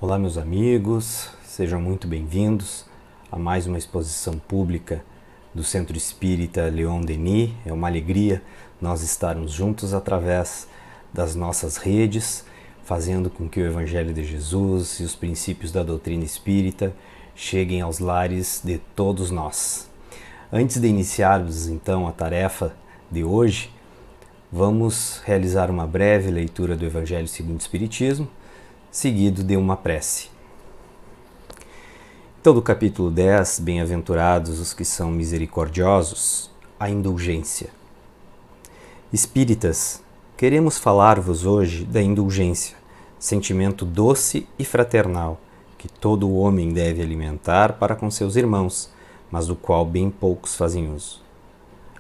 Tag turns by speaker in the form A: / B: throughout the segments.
A: Olá, meus amigos, sejam muito bem-vindos a mais uma exposição pública do Centro Espírita Leon Denis. É uma alegria nós estarmos juntos através das nossas redes, fazendo com que o Evangelho de Jesus e os princípios da doutrina espírita cheguem aos lares de todos nós. Antes de iniciarmos então a tarefa de hoje, vamos realizar uma breve leitura do Evangelho segundo o Espiritismo, seguido de uma prece. Então, do capítulo 10, Bem-aventurados os que são misericordiosos, a indulgência. Espíritas, queremos falar-vos hoje da indulgência, sentimento doce e fraternal, que todo homem deve alimentar para com seus irmãos, mas do qual bem poucos fazem uso.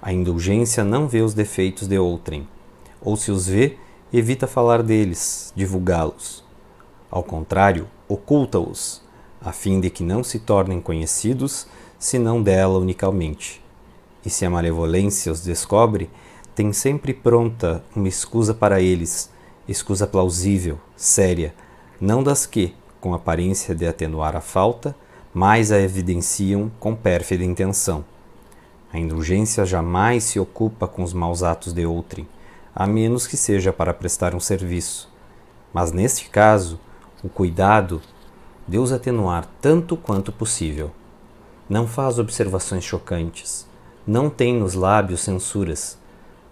A: A indulgência não vê os defeitos de outrem, ou se os vê, evita falar deles, divulgá-los. Ao contrário, oculta-os, a fim de que não se tornem conhecidos, senão dela unicamente. E se a malevolência os descobre, tem sempre pronta uma escusa para eles, escusa plausível, séria, não das que, com aparência de atenuar a falta, mais a evidenciam com pérfida intenção. A indulgência jamais se ocupa com os maus atos de outrem, a menos que seja para prestar um serviço. Mas neste caso, o cuidado de os atenuar tanto quanto possível. Não faz observações chocantes, não tem nos lábios censuras,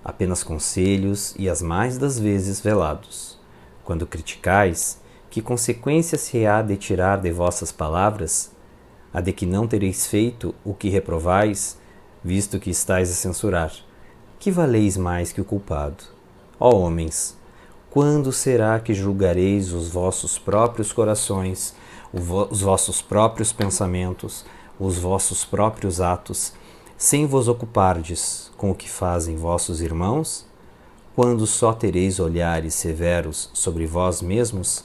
A: apenas conselhos e as mais das vezes velados. Quando criticais, que consequência se há de tirar de vossas palavras? A de que não tereis feito o que reprovais, visto que estáis a censurar. Que valeis mais que o culpado? Ó homens, quando será que julgareis os vossos próprios corações, os vossos próprios pensamentos, os vossos próprios atos, sem vos ocupardes com o que fazem vossos irmãos? Quando só tereis olhares severos sobre vós mesmos?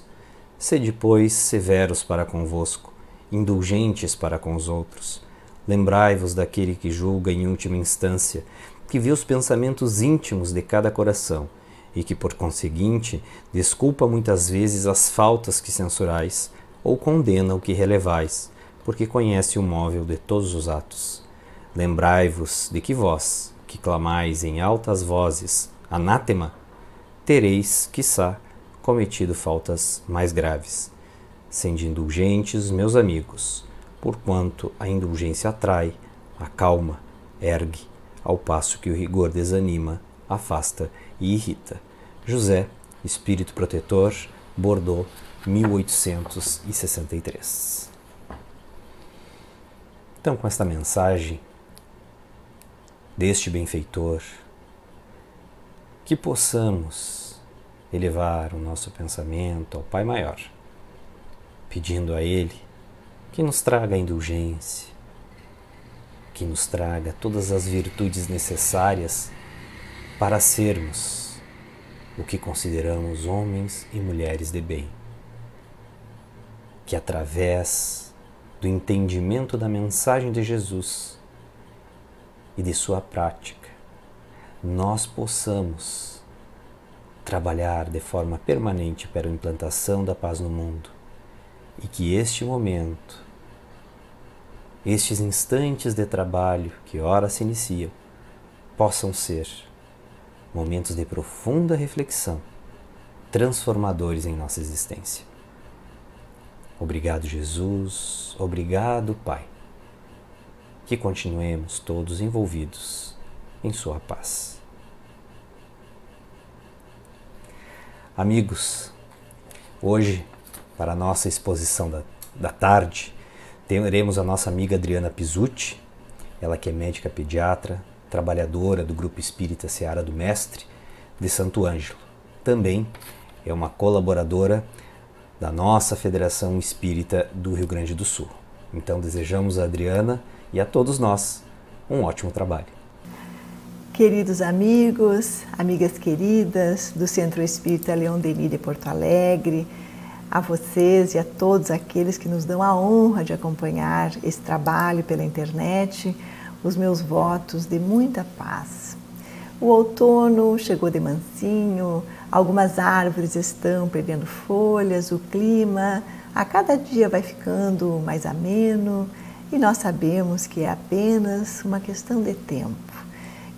A: Sede, pois, severos para convosco, indulgentes para com os outros. Lembrai-vos daquele que julga em última instância, que vê os pensamentos íntimos de cada coração, e que, por conseguinte, desculpa muitas vezes as faltas que censurais, ou condena o que relevais, porque conhece o móvel de todos os atos. Lembrai-vos de que vós, que clamais em altas vozes, anátema, tereis, quiçá, cometido faltas mais graves. Sende indulgentes, meus amigos, porquanto a indulgência atrai, acalma, ergue, ao passo que o rigor desanima, afasta e irrita. José, Espírito Protetor, Bordeaux, 1863. Então, com esta mensagem deste benfeitor, que possamos elevar o nosso pensamento ao Pai Maior, pedindo a Ele que nos traga a indulgência, que nos traga todas as virtudes necessárias para sermos o que consideramos homens e mulheres de bem. Que através do entendimento da mensagem de Jesus e de sua prática, nós possamos trabalhar de forma permanente para a implantação da paz no mundo e que este momento, estes instantes de trabalho que ora se iniciam, possam ser momentos de profunda reflexão, transformadores em nossa existência. Obrigado, Jesus. Obrigado, Pai. Que continuemos todos envolvidos em sua paz. Amigos, hoje, para a nossa exposição da tarde, teremos a nossa amiga Adriana Pizzuti, ela que é médica pediatra, trabalhadora do Grupo Espírita Seara do Mestre de Santo Ângelo. Também é uma colaboradora da nossa Federação Espírita do Rio Grande do Sul. Então desejamos a Adriana e a todos nós um ótimo trabalho.
B: Queridos amigos, amigas queridas do Centro Espírita Leon Denis de Porto Alegre, a vocês e a todos aqueles que nos dão a honra de acompanhar esse trabalho pela internet, os meus votos de muita paz. O outono chegou de mansinho, algumas árvores estão perdendo folhas, o clima a cada dia vai ficando mais ameno e nós sabemos que é apenas uma questão de tempo,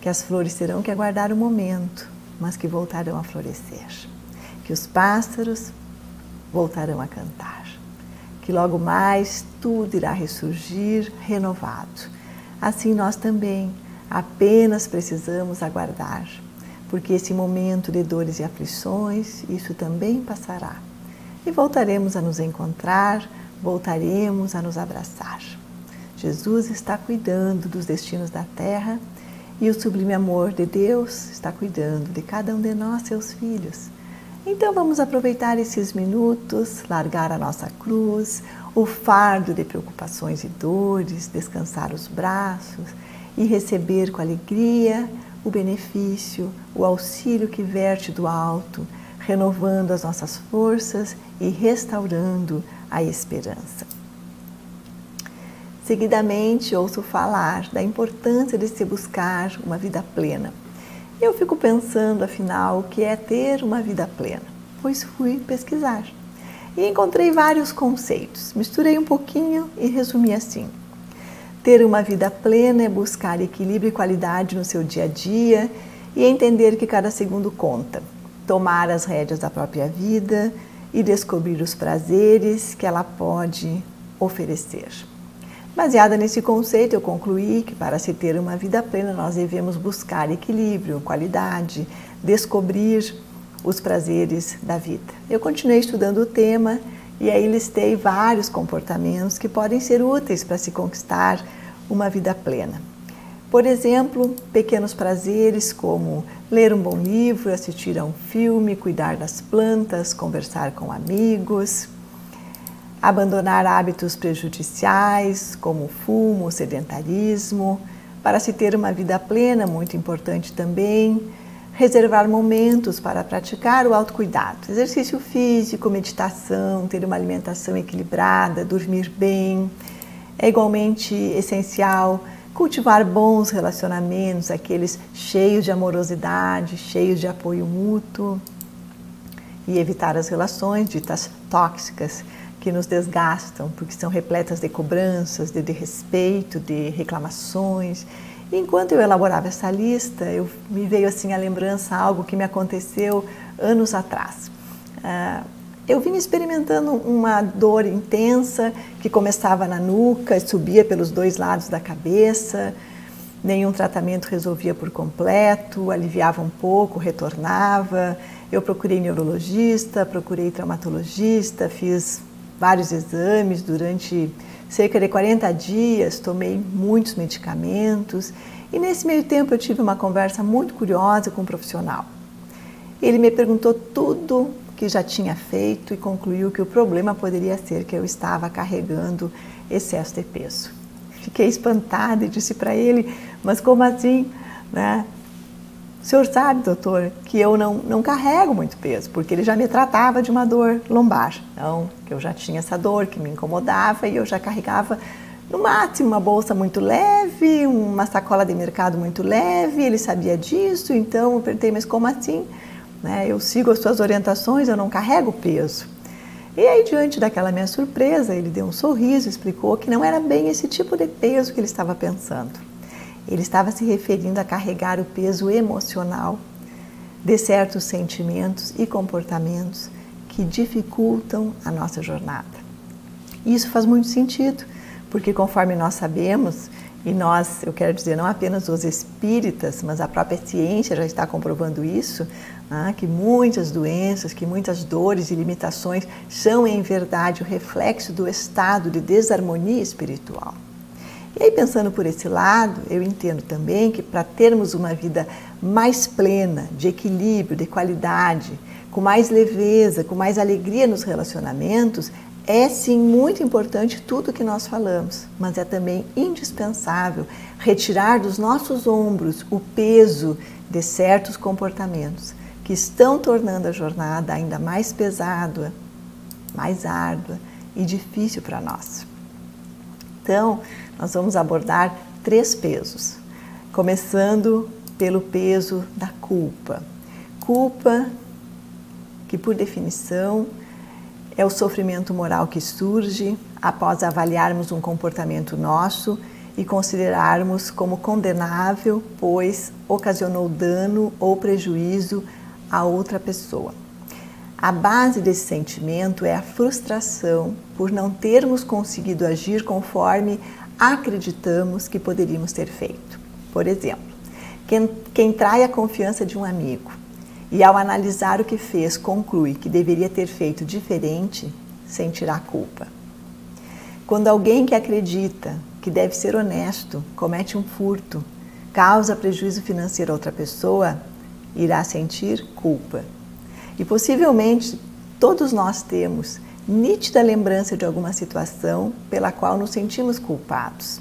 B: que as flores terão que aguardar o momento, mas que voltarão a florescer, que os pássaros voltarão a cantar, que logo mais tudo irá ressurgir renovado. Assim nós também apenas precisamos aguardar, porque esse momento de dores e aflições, isso também passará. E voltaremos a nos encontrar, voltaremos a nos abraçar. Jesus está cuidando dos destinos da terra e o sublime amor de Deus está cuidando de cada um de nós, seus filhos. Então vamos aproveitar esses minutos, largar a nossa cruz, o fardo de preocupações e dores, descansar os braços e receber com alegria o benefício, o auxílio que verte do alto, renovando as nossas forças e restaurando a esperança. Seguidamente, ouço falar da importância de se buscar uma vida plena. Eu fico pensando, afinal, o que é ter uma vida plena? Pois fui pesquisar e encontrei vários conceitos. Misturei um pouquinho e resumi assim. Ter uma vida plena é buscar equilíbrio e qualidade no seu dia a dia e entender que cada segundo conta. Tomar as rédeas da própria vida e descobrir os prazeres que ela pode oferecer. Baseada nesse conceito, eu concluí que para se ter uma vida plena, nós devemos buscar equilíbrio, qualidade, descobrir os prazeres da vida. Eu continuei estudando o tema e aí listei vários comportamentos que podem ser úteis para se conquistar uma vida plena. Por exemplo, pequenos prazeres como ler um bom livro, assistir a um filme, cuidar das plantas, conversar com amigos, abandonar hábitos prejudiciais como o fumo, o sedentarismo. Para se ter uma vida plena, muito importante também, reservar momentos para praticar o autocuidado, exercício físico, meditação, ter uma alimentação equilibrada, dormir bem. É igualmente essencial cultivar bons relacionamentos, aqueles cheios de amorosidade, cheios de apoio mútuo, e evitar as relações ditas tóxicas, que nos desgastam, porque são repletas de cobranças, de desrespeito, de reclamações. E enquanto eu elaborava essa lista, me veio assim a lembrança algo que me aconteceu anos atrás. Eu vim experimentando uma dor intensa que começava na nuca e subia pelos dois lados da cabeça. Nenhum tratamento resolvia por completo, aliviava um pouco, retornava. Eu procurei neurologista, procurei traumatologista, fiz vários exames durante cerca de 40 dias, tomei muitos medicamentos e nesse meio tempo eu tive uma conversa muito curiosa com um profissional. Ele me perguntou tudo que já tinha feito e concluiu que o problema poderia ser que eu estava carregando excesso de peso. Fiquei espantada e disse para ele, mas como assim, né? O senhor sabe, doutor, que eu não carrego muito peso, porque ele já me tratava de uma dor lombar. Então, que eu já tinha essa dor que me incomodava e eu já carregava, no máximo, uma bolsa muito leve, uma sacola de mercado muito leve, ele sabia disso, então eu perguntei, mas como assim? Né? Eu sigo as suas orientações, eu não carrego peso. E aí, diante daquela minha surpresa, ele deu um sorriso, explicou que não era bem esse tipo de peso que ele estava pensando. Ele estava se referindo a carregar o peso emocional de certos sentimentos e comportamentos que dificultam a nossa jornada. E isso faz muito sentido, porque conforme nós sabemos, e nós, eu quero dizer, não apenas os espíritas, mas a própria ciência já está comprovando isso, que muitas doenças, que muitas dores e limitações são, em verdade, o reflexo do estado de desarmonia espiritual. E aí, pensando por esse lado, eu entendo também que para termos uma vida mais plena, de equilíbrio, de qualidade, com mais leveza, com mais alegria nos relacionamentos, é sim muito importante tudo o que nós falamos, mas é também indispensável retirar dos nossos ombros o peso de certos comportamentos que estão tornando a jornada ainda mais pesada, mais árdua e difícil para nós. Então, nós vamos abordar 3 pesos, começando pelo peso da culpa. Culpa que, por definição, É o sofrimento moral que surge após avaliarmos um comportamento nosso e considerarmos como condenável, pois ocasionou dano ou prejuízo a outra pessoa. A base desse sentimento é a frustração por não termos conseguido agir conforme acreditamos que poderíamos ter feito. Por exemplo, quem trai a confiança de um amigo e ao analisar o que fez conclui que deveria ter feito diferente, sentirá culpa. Quando alguém que acredita que deve ser honesto comete um furto, causa prejuízo financeiro a outra pessoa, irá sentir culpa. E possivelmente todos nós temos nítida lembrança de alguma situação pela qual nos sentimos culpados.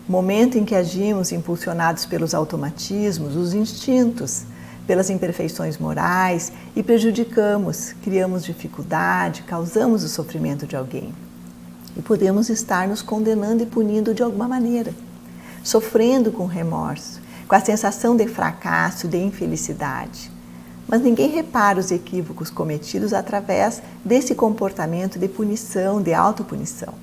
B: Momento em que agimos impulsionados pelos automatismos, os instintos, pelas imperfeições morais e prejudicamos, criamos dificuldade, causamos o sofrimento de alguém. E podemos estar nos condenando e punindo de alguma maneira, sofrendo com remorso, com a sensação de fracasso, de infelicidade. Mas ninguém repara os equívocos cometidos através desse comportamento de punição, de autopunição.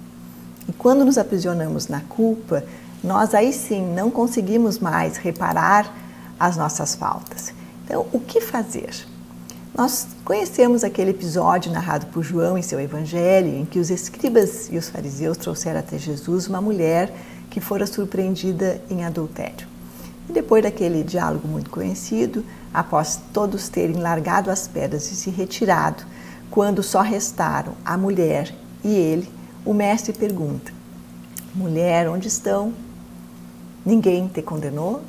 B: E quando nos aprisionamos na culpa, nós aí sim não conseguimos mais reparar as nossas faltas. Então, o que fazer? Nós conhecemos aquele episódio narrado por João em seu evangelho, em que os escribas e os fariseus trouxeram até Jesus uma mulher que fora surpreendida em adultério. E depois daquele diálogo muito conhecido, após todos terem largado as pedras e se retirado, quando só restaram a mulher e ele, o mestre pergunta: mulher, onde estão? Ninguém te condenou?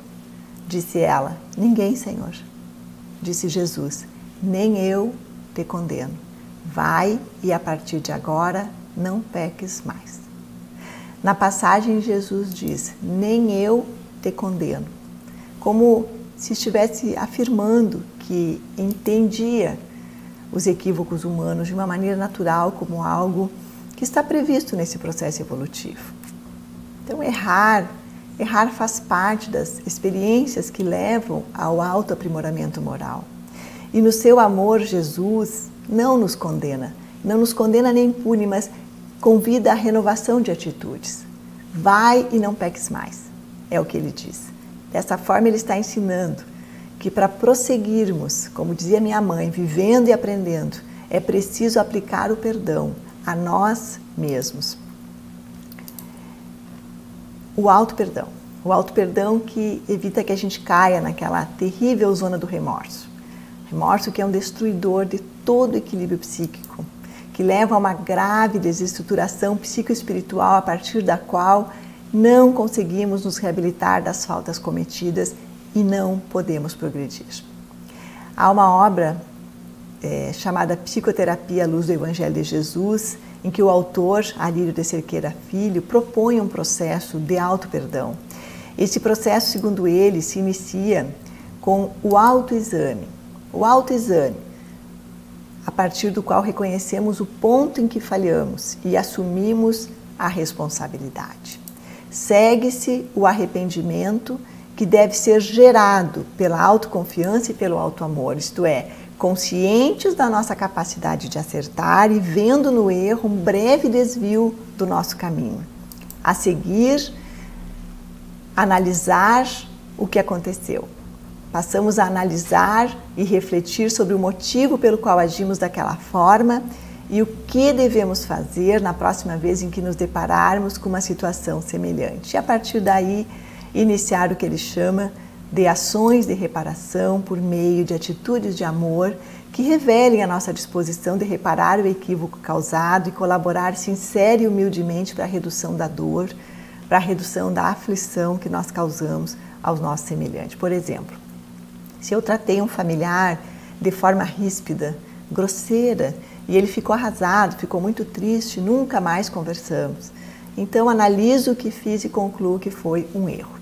B: Disse ela: ninguém, Senhor. Disse Jesus: nem eu te condeno. Vai e a partir de agora não peques mais. Na passagem, Jesus diz: nem eu te condeno, como se estivesse afirmando que entendia os equívocos humanos de uma maneira natural, como algo que está previsto nesse processo evolutivo. Então, errar faz parte das experiências que levam ao autoaprimoramento moral. E no seu amor, Jesus não nos condena nem pune, mas convida à renovação de atitudes. Vai e não peques mais, é o que ele diz. Dessa forma, ele está ensinando que para prosseguirmos, como dizia minha mãe, vivendo e aprendendo, é preciso aplicar o perdão a nós mesmos. O auto-perdão que evita que a gente caia naquela terrível zona do remorso. Remorso que é um destruidor de todo o equilíbrio psíquico, que leva a uma grave desestruturação psicoespiritual a partir da qual não conseguimos nos reabilitar das faltas cometidas e não podemos progredir. Há uma obra chamada Psicoterapia à Luz do Evangelho de Jesus, em que o autor, Arílio de Cerqueira Filho, propõe um processo de auto-perdão. Esse processo, segundo ele, se inicia com o autoexame. O autoexame, a partir do qual reconhecemos o ponto em que falhamos e assumimos a responsabilidade. Segue-se o arrependimento, que deve ser gerado pela autoconfiança e pelo autoamor, isto é, conscientes da nossa capacidade de acertar e vendo no erro um breve desvio do nosso caminho. A seguir, analisar o que aconteceu. Passamos a analisar e refletir sobre o motivo pelo qual agimos daquela forma e o que devemos fazer na próxima vez em que nos depararmos com uma situação semelhante. E a partir daí, iniciar o que ele chama de ações de reparação por meio de atitudes de amor que revelem a nossa disposição de reparar o equívoco causado e colaborar sincera e humildemente para a redução da dor, para a redução da aflição que nós causamos aos nossos semelhantes. Por exemplo, se eu tratei um familiar de forma ríspida, grosseira, e ele ficou arrasado, ficou muito triste, nunca mais conversamos. Então, analiso o que fiz e concluo que foi um erro.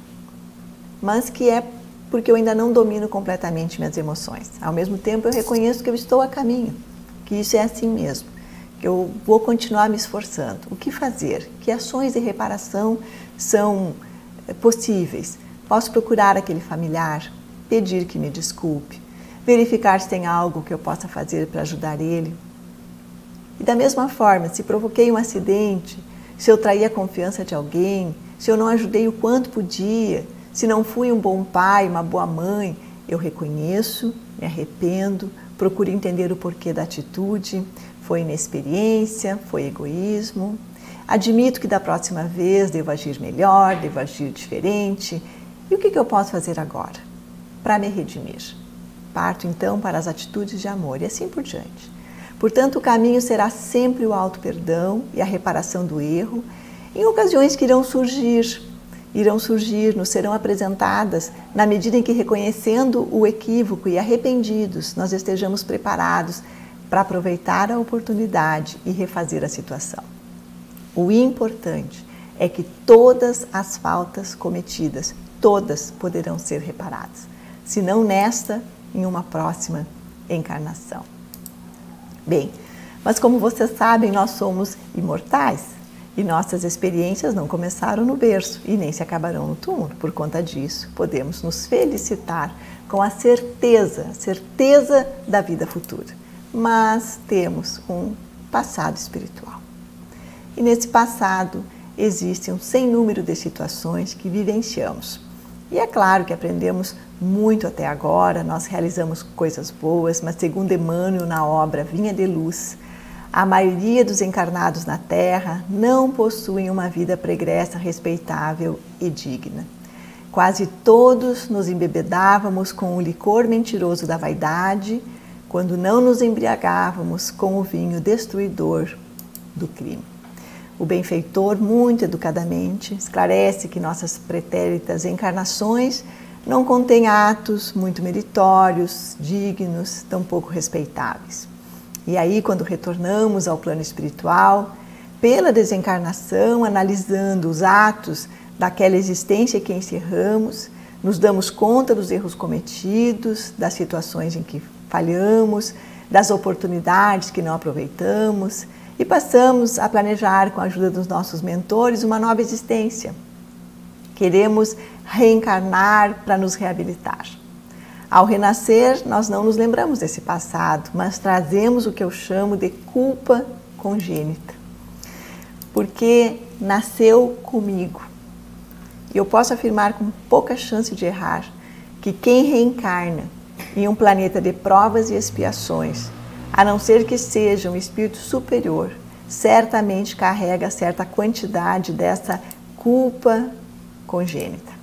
B: Mas que é porque eu ainda não domino completamente minhas emoções. Ao mesmo tempo, eu reconheço que eu estou a caminho, que isso é assim mesmo, que eu vou continuar me esforçando. O que fazer? Que ações de reparação são possíveis? Posso procurar aquele familiar, pedir que me desculpe, verificar se tem algo que eu possa fazer para ajudar ele. E da mesma forma, se provoquei um acidente, se eu traí a confiança de alguém, se eu não ajudei o quanto podia, se não fui um bom pai, uma boa mãe, eu reconheço, me arrependo, procuro entender o porquê da atitude, foi inexperiência, foi egoísmo. Admito que da próxima vez devo agir melhor, devo agir diferente. E o que eu posso fazer agora para me redimir? Parto então para as atitudes de amor e assim por diante. Portanto, o caminho será sempre o auto-perdão e a reparação do erro, em ocasiões que irão surgir, nos serão apresentadas na medida em que, reconhecendo o equívoco e arrependidos, nós estejamos preparados para aproveitar a oportunidade e refazer a situação. O importante é que todas as faltas cometidas, todas poderão ser reparadas, se não nesta, em uma próxima encarnação. Bem, mas como vocês sabem, nós somos imortais e nossas experiências não começaram no berço e nem se acabarão no túmulo. Por conta disso, podemos nos felicitar com a certeza da vida futura. Mas temos um passado espiritual. E nesse passado existe um sem número de situações que vivenciamos. E é claro que aprendemos muito até agora, nós realizamos coisas boas, mas segundo Emmanuel na obra Vinha de Luz, a maioria dos encarnados na Terra não possuem uma vida pregressa respeitável e digna. Quase todos nos embebedávamos com o licor mentiroso da vaidade, quando não nos embriagávamos com o vinho destruidor do crime. O benfeitor, muito educadamente, esclarece que nossas pretéritas encarnações não contêm atos muito meritórios, dignos, tampouco respeitáveis. E aí, quando retornamos ao plano espiritual, pela desencarnação, analisando os atos daquela existência que encerramos, nos damos conta dos erros cometidos, das situações em que falhamos, das oportunidades que não aproveitamos, e passamos a planejar, com a ajuda dos nossos mentores, uma nova existência. Queremos reencarnar para nos reabilitar. Ao renascer, nós não nos lembramos desse passado, mas trazemos o que eu chamo de culpa congênita. Porque nasceu comigo. E eu posso afirmar com pouca chance de errar que quem reencarna em um planeta de provas e expiações, a não ser que seja um espírito superior, certamente carrega certa quantidade dessa culpa congênita.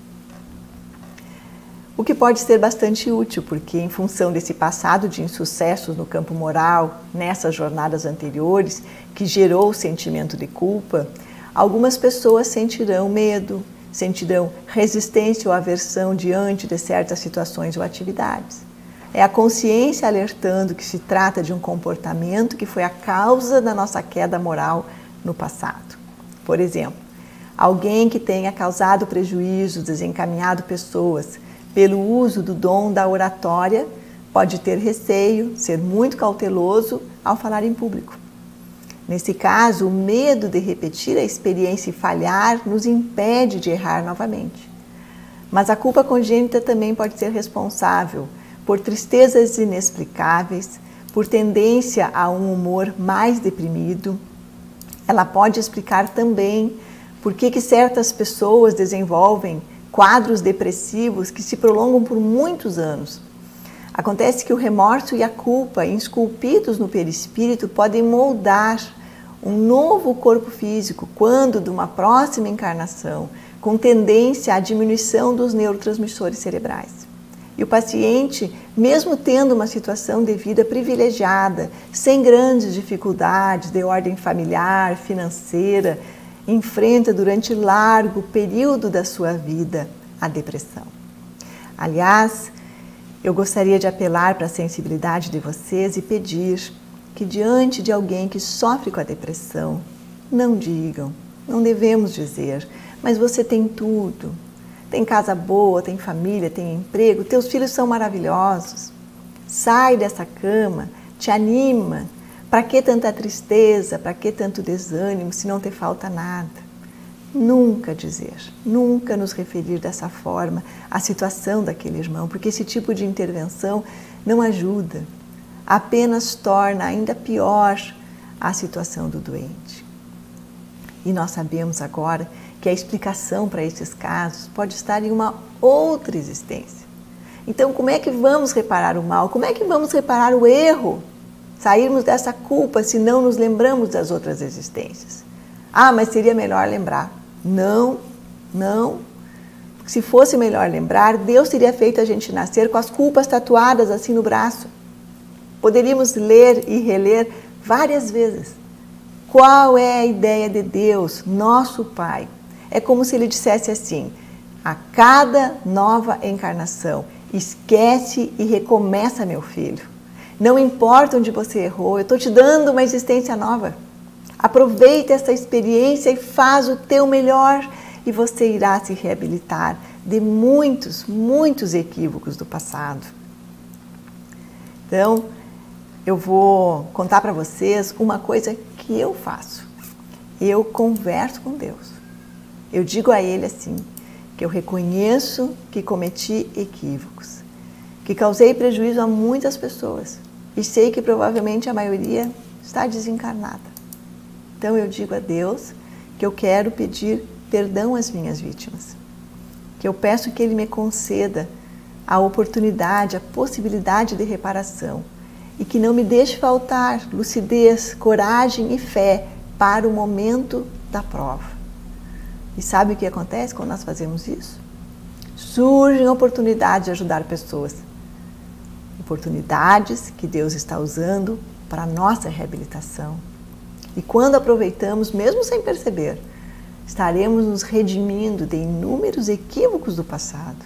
B: O que pode ser bastante útil, porque em função desse passado de insucessos no campo moral, nessas jornadas anteriores, que gerou o sentimento de culpa, algumas pessoas sentirão medo, sentirão resistência ou aversão diante de certas situações ou atividades. É a consciência alertando que se trata de um comportamento que foi a causa da nossa queda moral no passado. Por exemplo, alguém que tenha causado prejuízos, desencaminhado pessoas pelo uso do dom da oratória, pode ter receio, ser muito cauteloso ao falar em público. Nesse caso, o medo de repetir a experiência e falhar nos impede de errar novamente. Mas a culpa congênita também pode ser responsável por tristezas inexplicáveis, por tendência a um humor mais deprimido. Ela pode explicar também por que certas pessoas desenvolvem quadros depressivos que se prolongam por muitos anos. Acontece que o remorso e a culpa, esculpidos no perispírito, podem moldar um novo corpo físico quando de uma próxima encarnação, com tendência à diminuição dos neurotransmissores cerebrais. E o paciente, mesmo tendo uma situação de vida privilegiada, sem grandes dificuldades de ordem familiar, financeira, enfrenta durante largo período da sua vida a depressão. Aliás, eu gostaria de apelar para a sensibilidade de vocês e pedir que, diante de alguém que sofre com a depressão, não digam, não devemos dizer, mas você tem tudo. Tem casa boa, tem família, tem emprego, teus filhos são maravilhosos. Sai dessa cama, te anima. Para que tanta tristeza, para que tanto desânimo, se não te falta nada? Nunca dizer, nunca nos referir dessa forma à situação daquele irmão, porque esse tipo de intervenção não ajuda, apenas torna ainda pior a situação do doente. E nós sabemos agora que a explicação para esses casos pode estar em uma outra existência. Então, como é que vamos reparar o mal? Como é que vamos reparar o erro? Sairmos dessa culpa se não nos lembramos das outras existências. Ah, mas seria melhor lembrar. Não, não. Se fosse melhor lembrar, Deus teria feito a gente nascer com as culpas tatuadas assim no braço. Poderíamos ler e reler várias vezes. Qual é a ideia de Deus, nosso Pai? É como se Ele dissesse assim: a cada nova encarnação, esquece e recomeça, meu filho. Não importa onde você errou, eu estou te dando uma existência nova. Aproveita essa experiência e faz o teu melhor e você irá se reabilitar de muitos, muitos equívocos do passado. Então, eu vou contar para vocês uma coisa que eu faço. Eu converso com Deus. Eu digo a Ele assim, que eu reconheço que cometi equívocos, que causei prejuízo a muitas pessoas e sei que provavelmente a maioria está desencarnada. Então eu digo a Deus que eu quero pedir perdão às minhas vítimas, que eu peço que Ele me conceda a oportunidade, a possibilidade de reparação e que não me deixe faltar lucidez, coragem e fé para o momento da prova. E sabe o que acontece quando nós fazemos isso? Surgem oportunidades de ajudar pessoas. Oportunidades que Deus está usando para a nossa reabilitação. E quando aproveitamos, mesmo sem perceber, estaremos nos redimindo de inúmeros equívocos do passado.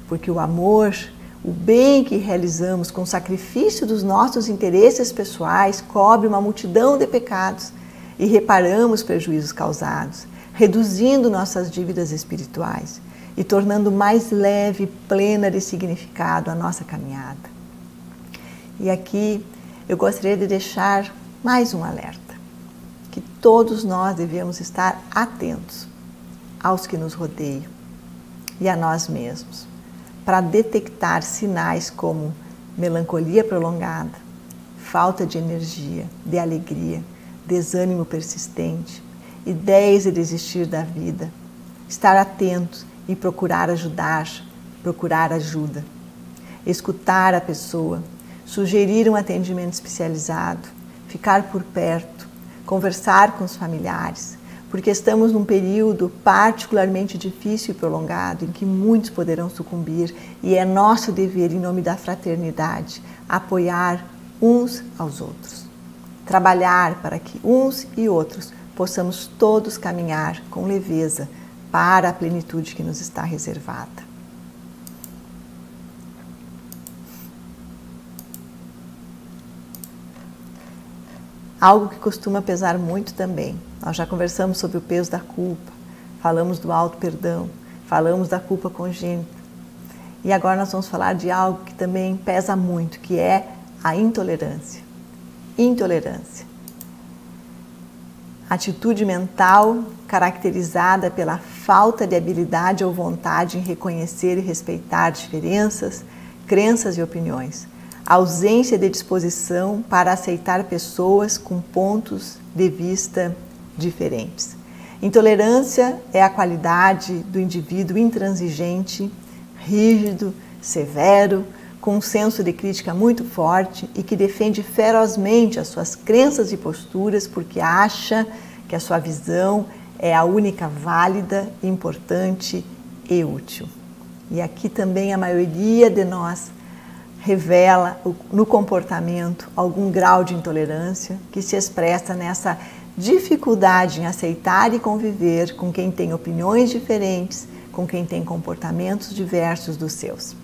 B: Porque o amor, o bem que realizamos com o sacrifício dos nossos interesses pessoais cobre uma multidão de pecados e reparamos prejuízos causados, reduzindo nossas dívidas espirituais e tornando mais leve e plena de significado a nossa caminhada. E aqui eu gostaria de deixar mais um alerta, que todos nós devemos estar atentos aos que nos rodeiam e a nós mesmos, para detectar sinais como melancolia prolongada, falta de energia, de alegria, desânimo persistente, ideias de desistir da vida, estar atentos e procurar ajudar, procurar ajuda, escutar a pessoa, sugerir um atendimento especializado, ficar por perto, conversar com os familiares, porque estamos num período particularmente difícil e prolongado em que muitos poderão sucumbir e é nosso dever, em nome da fraternidade, apoiar uns aos outros, trabalhar para que uns e outros possamos todos caminhar com leveza para a plenitude que nos está reservada. Algo que costuma pesar muito também. Nós já conversamos sobre o peso da culpa, falamos do auto-perdão, falamos da culpa congênita. E agora nós vamos falar de algo que também pesa muito, que é a intolerância. Intolerância. Atitude mental caracterizada pela falta de habilidade ou vontade em reconhecer e respeitar diferenças, crenças e opiniões. Ausência de disposição para aceitar pessoas com pontos de vista diferentes. Intolerância é a qualidade do indivíduo intransigente, rígido, severo, com um senso de crítica muito forte e que defende ferozmente as suas crenças e posturas porque acha que a sua visão é a única válida, importante e útil. E aqui também a maioria de nós revela no comportamento algum grau de intolerância que se expressa nessa dificuldade em aceitar e conviver com quem tem opiniões diferentes, com quem tem comportamentos diversos dos seus.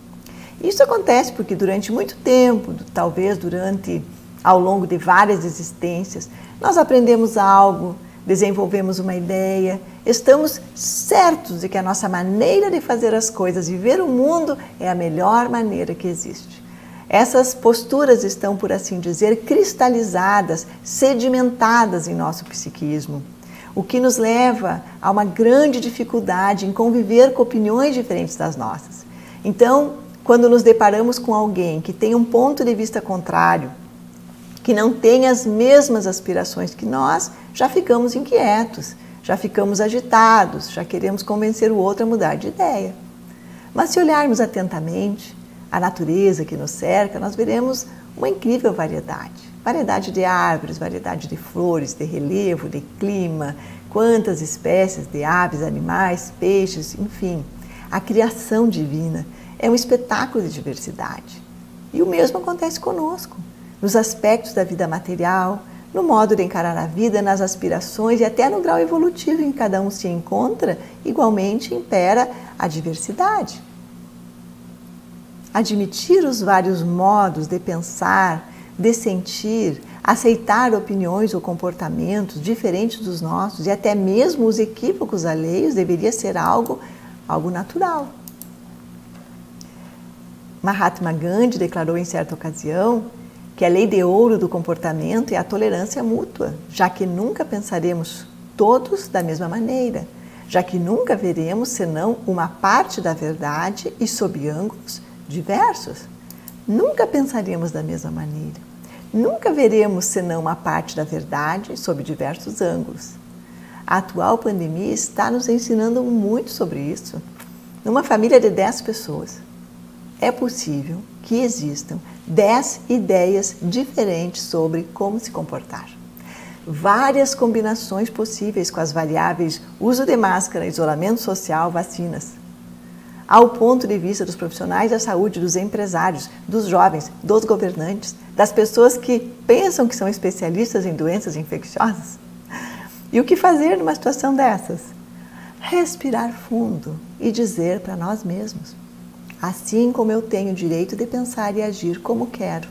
B: Isso acontece porque durante muito tempo, talvez ao longo de várias existências, nós aprendemos algo, desenvolvemos uma ideia, estamos certos de que a nossa maneira de fazer as coisas e ver o mundo é a melhor maneira que existe. Essas posturas estão, por assim dizer, cristalizadas, sedimentadas em nosso psiquismo, o que nos leva a uma grande dificuldade em conviver com opiniões diferentes das nossas. Então, quando nos deparamos com alguém que tem um ponto de vista contrário, que não tem as mesmas aspirações que nós, já ficamos inquietos, já ficamos agitados, já queremos convencer o outro a mudar de ideia. Mas se olharmos atentamente a natureza que nos cerca, nós veremos uma incrível variedade. Variedade de árvores, variedade de flores, de relevo, de clima, quantas espécies de aves, animais, peixes, enfim. A criação divina é um espetáculo de diversidade. E o mesmo acontece conosco, nos aspectos da vida material, no modo de encarar a vida, nas aspirações e até no grau evolutivo em que cada um se encontra, igualmente impera a diversidade. Admitir os vários modos de pensar, de sentir, aceitar opiniões ou comportamentos diferentes dos nossos e até mesmo os equívocos alheios deveria ser algo natural. Mahatma Gandhi declarou em certa ocasião que a lei de ouro do comportamento é a tolerância mútua, já que nunca pensaremos todos da mesma maneira, já que nunca veremos senão uma parte da verdade e sob ângulos diversos. Nunca pensaremos da mesma maneira. Nunca veremos senão uma parte da verdade sob diversos ângulos. A atual pandemia está nos ensinando muito sobre isso. Numa família de 10 pessoas, é possível que existam 10 ideias diferentes sobre como se comportar. Várias combinações possíveis com as variáveis uso de máscara, isolamento social, vacinas. Ao ponto de vista dos profissionais da saúde, dos empresários, dos jovens, dos governantes, das pessoas que pensam que são especialistas em doenças infecciosas. E o que fazer numa situação dessas? Respirar fundo e dizer para nós mesmos: assim como eu tenho o direito de pensar e agir como quero,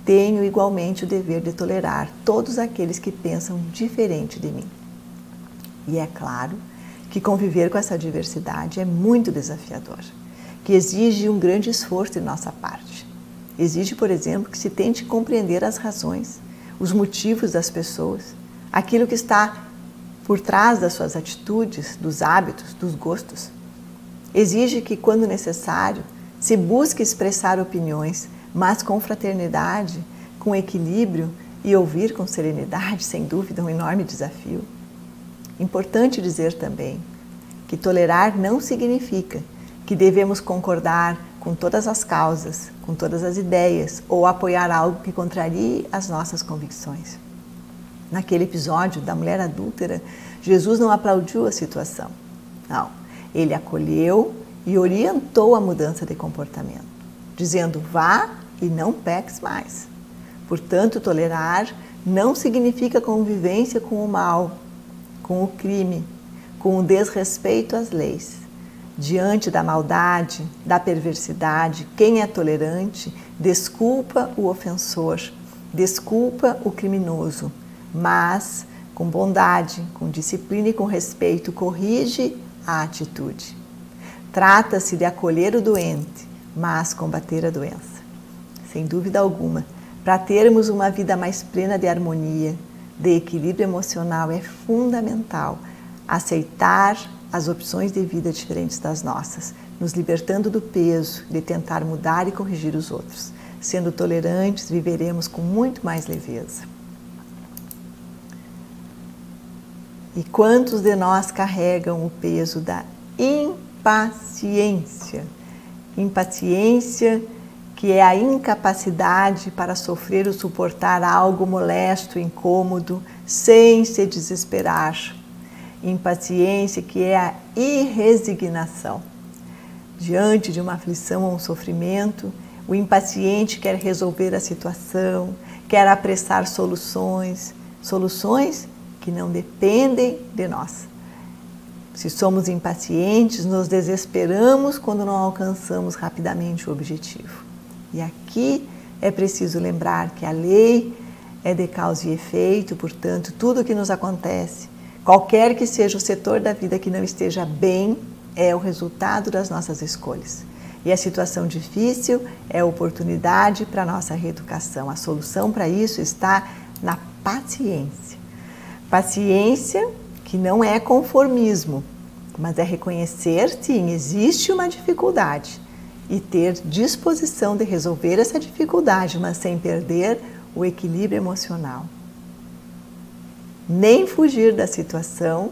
B: tenho igualmente o dever de tolerar todos aqueles que pensam diferente de mim. E é claro que conviver com essa diversidade é muito desafiador, que exige um grande esforço de nossa parte. Exige, por exemplo, que se tente compreender as razões, os motivos das pessoas, aquilo que está por trás das suas atitudes, dos hábitos, dos gostos. Exige que, quando necessário, se busque expressar opiniões, mas com fraternidade, com equilíbrio e ouvir com serenidade, sem dúvida, um enorme desafio. Importante dizer também que tolerar não significa que devemos concordar com todas as causas, com todas as ideias ou apoiar algo que contrarie as nossas convicções. Naquele episódio da mulher adúltera, Jesus não aplaudiu a situação. Não, ele acolheu e orientou a mudança de comportamento, dizendo: vá e não peques mais. Portanto, tolerar não significa convivência com o mal, com o crime, com o desrespeito às leis. Diante da maldade, da perversidade, quem é tolerante desculpa o ofensor, desculpa o criminoso, mas com bondade, com disciplina e com respeito corrige a atitude. Trata-se de acolher o doente, mas combater a doença. Sem dúvida alguma, para termos uma vida mais plena de harmonia, de equilíbrio emocional, é fundamental aceitar as opções de vida diferentes das nossas, nos libertando do peso de tentar mudar e corrigir os outros. Sendo tolerantes, viveremos com muito mais leveza. E quantos de nós carregam o peso da impaciência? Impaciência, que é a incapacidade para sofrer ou suportar algo molesto, incômodo, sem se desesperar. Impaciência, que é a irresignação. Diante de uma aflição ou um sofrimento, o impaciente quer resolver a situação, quer apressar soluções que não dependem de nós. Se somos impacientes, nos desesperamos quando não alcançamos rapidamente o objetivo. E aqui é preciso lembrar que a lei é de causa e efeito, portanto, tudo o que nos acontece, qualquer que seja o setor da vida que não esteja bem, é o resultado das nossas escolhas. E a situação difícil é a oportunidade para a nossa reeducação. A solução para isso está na paciência. Paciência que não é conformismo, mas é reconhecer, sim, existe uma dificuldade e ter disposição de resolver essa dificuldade, mas sem perder o equilíbrio emocional. Nem fugir da situação,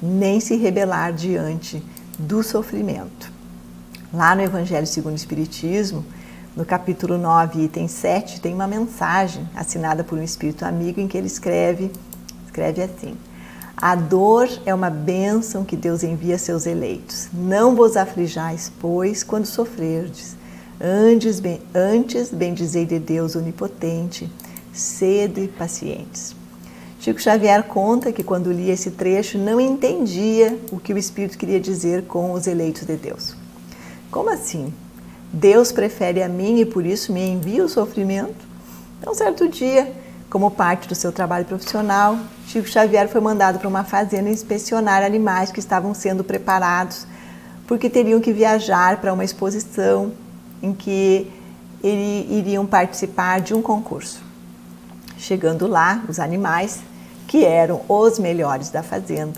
B: nem se rebelar diante do sofrimento. Lá no Evangelho segundo o Espiritismo, no capítulo 9, item 7, tem uma mensagem assinada por um espírito amigo em que ele escreve assim: a dor é uma bênção que Deus envia a seus eleitos. Não vos aflijais, pois, quando sofrerdes. Antes bendizei de Deus onipotente, sede pacientes. Chico Xavier conta que quando lia esse trecho não entendia o que o Espírito queria dizer com os eleitos de Deus. Como assim? Deus prefere a mim e por isso me envia o sofrimento? Então, certo dia, como parte do seu trabalho profissional, Chico Xavier foi mandado para uma fazenda inspecionar animais que estavam sendo preparados porque teriam que viajar para uma exposição em que iriam participar de um concurso. Chegando lá, os animais, que eram os melhores da fazenda,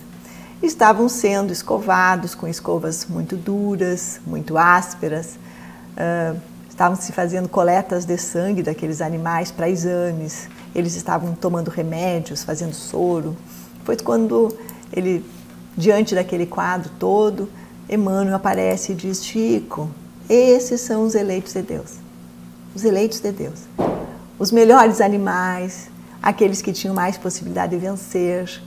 B: estavam sendo escovados com escovas muito duras, muito ásperas. Estavam se fazendo coletas de sangue daqueles animais para exames. Eles estavam tomando remédios, fazendo soro. Foi quando ele, diante daquele quadro todo, Emmanuel aparece e diz: Chico, esses são os eleitos de Deus. Os eleitos de Deus. Os melhores animais, aqueles que tinham mais possibilidade de vencer,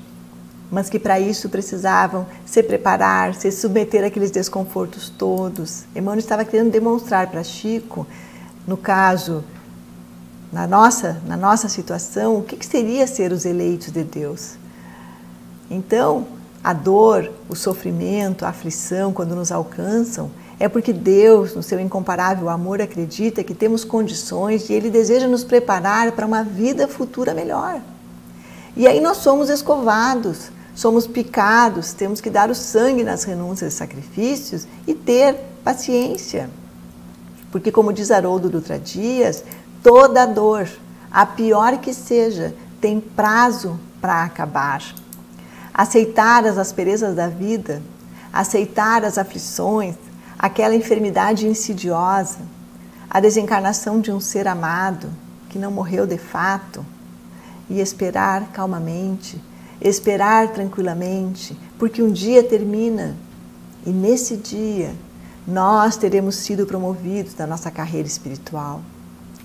B: mas que para isso precisavam se preparar, se submeter àqueles desconfortos todos. Emmanuel estava querendo demonstrar para Chico, no caso, na nossa situação, o que seria ser os eleitos de Deus. Então, a dor, o sofrimento, a aflição, quando nos alcançam, é porque Deus, no seu incomparável amor, acredita que temos condições e Ele deseja nos preparar para uma vida futura melhor. E aí nós somos escovados, somos picados, temos que dar o sangue nas renúncias e sacrifícios e ter paciência. Porque, como diz Haroldo Dutra Dias, toda dor, a pior que seja, tem prazo para acabar. Aceitar as asperezas da vida, aceitar as aflições, aquela enfermidade insidiosa, a desencarnação de um ser amado que não morreu de fato, e esperar calmamente, esperar tranquilamente, porque um dia termina e nesse dia nós teremos sido promovidos na nossa carreira espiritual.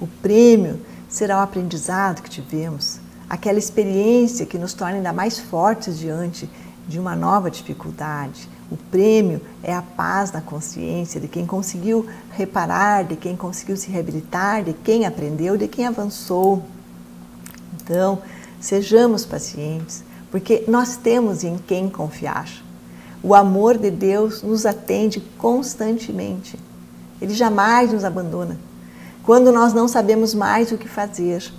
B: O prêmio será o aprendizado que tivemos, aquela experiência que nos torna ainda mais fortes diante de uma nova dificuldade. O prêmio é a paz na consciência de quem conseguiu reparar, de quem conseguiu se reabilitar, de quem aprendeu, de quem avançou. Então, sejamos pacientes, porque nós temos em quem confiar. O amor de Deus nos atende constantemente. Ele jamais nos abandona. Quando nós não sabemos mais o que fazer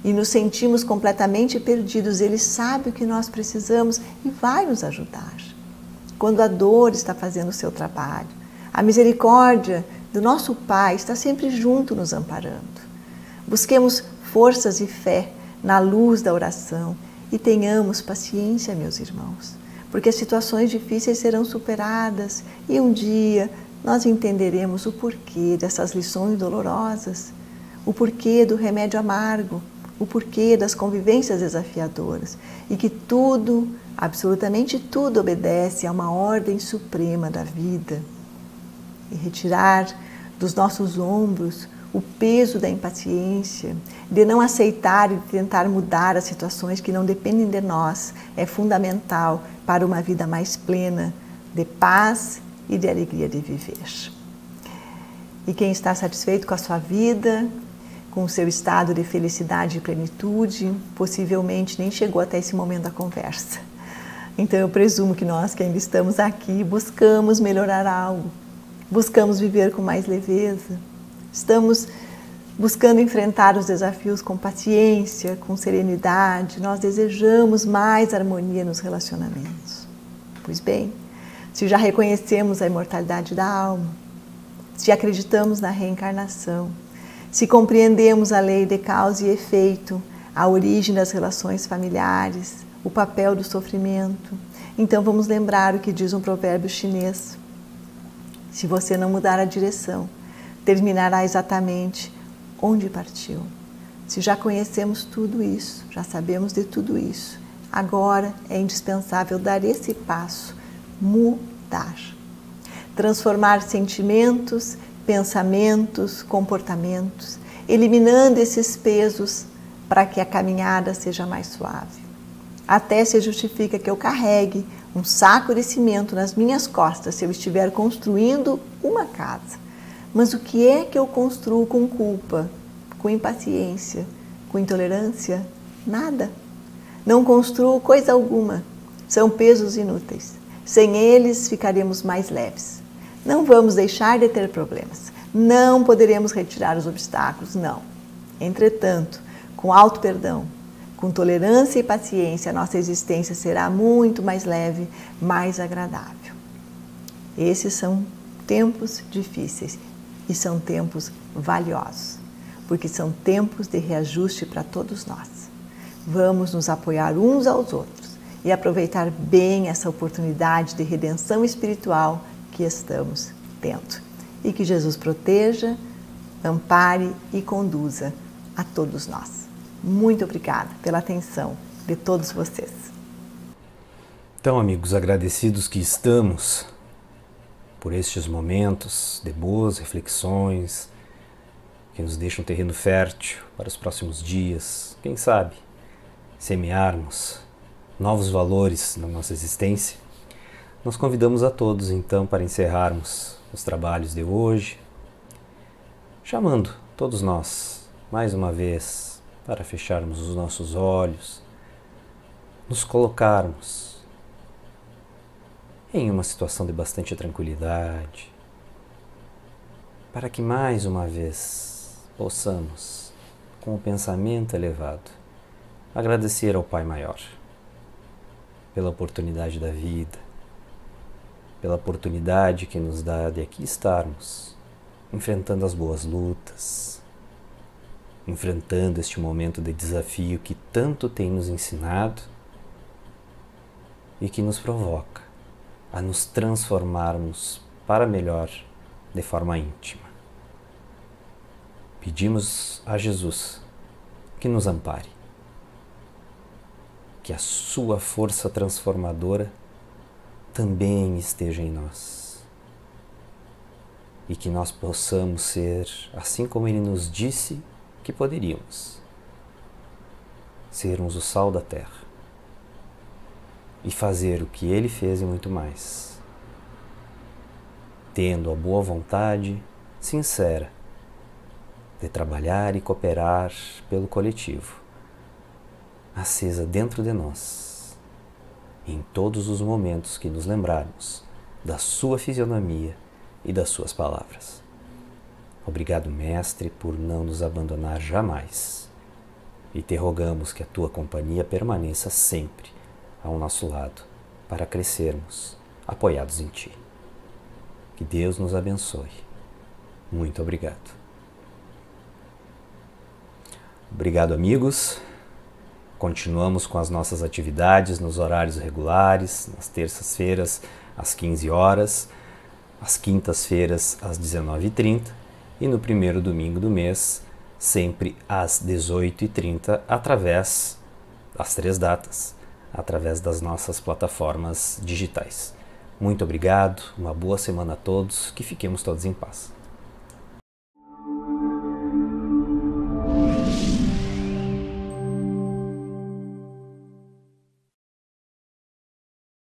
B: e nos sentimos completamente perdidos, Ele sabe o que nós precisamos e vai nos ajudar. Quando a dor está fazendo o seu trabalho, a misericórdia do nosso Pai está sempre junto nos amparando. Busquemos forças e fé na luz da oração e tenhamos paciência, meus irmãos, porque as situações difíceis serão superadas e um dia nós entenderemos o porquê dessas lições dolorosas, o porquê do remédio amargo, o porquê das convivências desafiadoras e que tudo, absolutamente tudo, obedece a uma ordem suprema da vida. E retirar dos nossos ombros o peso da impaciência, de não aceitar e tentar mudar as situações que não dependem de nós, é fundamental para uma vida mais plena de paz e de alegria de viver. E quem está satisfeito com a sua vida, com o seu estado de felicidade e plenitude, possivelmente nem chegou até esse momento da conversa. Então eu presumo que nós que ainda estamos aqui buscamos melhorar algo, buscamos viver com mais leveza, estamos buscando enfrentar os desafios com paciência, com serenidade, nós desejamos mais harmonia nos relacionamentos. Pois bem, se já reconhecemos a imortalidade da alma, se acreditamos na reencarnação, se compreendemos a lei de causa e efeito, a origem das relações familiares, o papel do sofrimento, então vamos lembrar o que diz um provérbio chinês: se você não mudar a direção, terminará exatamente onde partiu. Se já conhecemos tudo isso, já sabemos de tudo isso, agora é indispensável dar esse passo, mudar. Transformar sentimentos, pensamentos, comportamentos, eliminando esses pesos para que a caminhada seja mais suave. Até se justifica que eu carregue um saco de cimento nas minhas costas se eu estiver construindo uma casa. Mas o que é que eu construo com culpa, com impaciência, com intolerância? Nada. Não construo coisa alguma. São pesos inúteis. Sem eles ficaremos mais leves. Não vamos deixar de ter problemas. Não poderemos retirar os obstáculos, não. Entretanto, com alto perdão, com tolerância e paciência, a nossa existência será muito mais leve, mais agradável. Esses são tempos difíceis e são tempos valiosos, porque são tempos de reajuste para todos nós. Vamos nos apoiar uns aos outros e aproveitar bem essa oportunidade de redenção espiritual que estamos tendo. E que Jesus proteja, ampare e conduza a todos nós. Muito obrigada pela atenção de todos vocês.
A: Então, amigos, agradecidos que estamos por estes momentos de boas reflexões que nos deixam um terreno fértil para os próximos dias. Quem sabe semearmos novos valores na nossa existência. Nós convidamos a todos, então, para encerrarmos os trabalhos de hoje, chamando todos nós, mais uma vez, para fecharmos os nossos olhos, nos colocarmos em uma situação de bastante tranquilidade, para que mais uma vez possamos, com o pensamento elevado, agradecer ao Pai Maior pela oportunidade da vida, pela oportunidade que nos dá de aqui estarmos, enfrentando as boas lutas, enfrentando este momento de desafio que tanto tem nos ensinado e que nos provoca a nos transformarmos para melhor de forma íntima. Pedimos a Jesus que nos ampare, que a sua força transformadora também esteja em nós e que nós possamos ser, assim como Ele nos disse que poderíamos, sermos o sal da terra e fazer o que Ele fez e muito mais, tendo a boa vontade sincera de trabalhar e cooperar pelo coletivo, acesa dentro de nós, em todos os momentos que nos lembrarmos da sua fisionomia e das suas palavras. Obrigado, Mestre, por não nos abandonar jamais, e te rogamos que a tua companhia permaneça sempre ao nosso lado, para crescermos apoiados em ti. Que Deus nos abençoe. Muito obrigado. Obrigado, amigos. Continuamos com as nossas atividades nos horários regulares, nas terças-feiras às 15 horas, às quintas-feiras às 19h30 e no primeiro domingo do mês, sempre às 18h30, através das 3 datas, através das nossas plataformas digitais. Muito obrigado, uma boa semana a todos, que fiquemos todos em paz.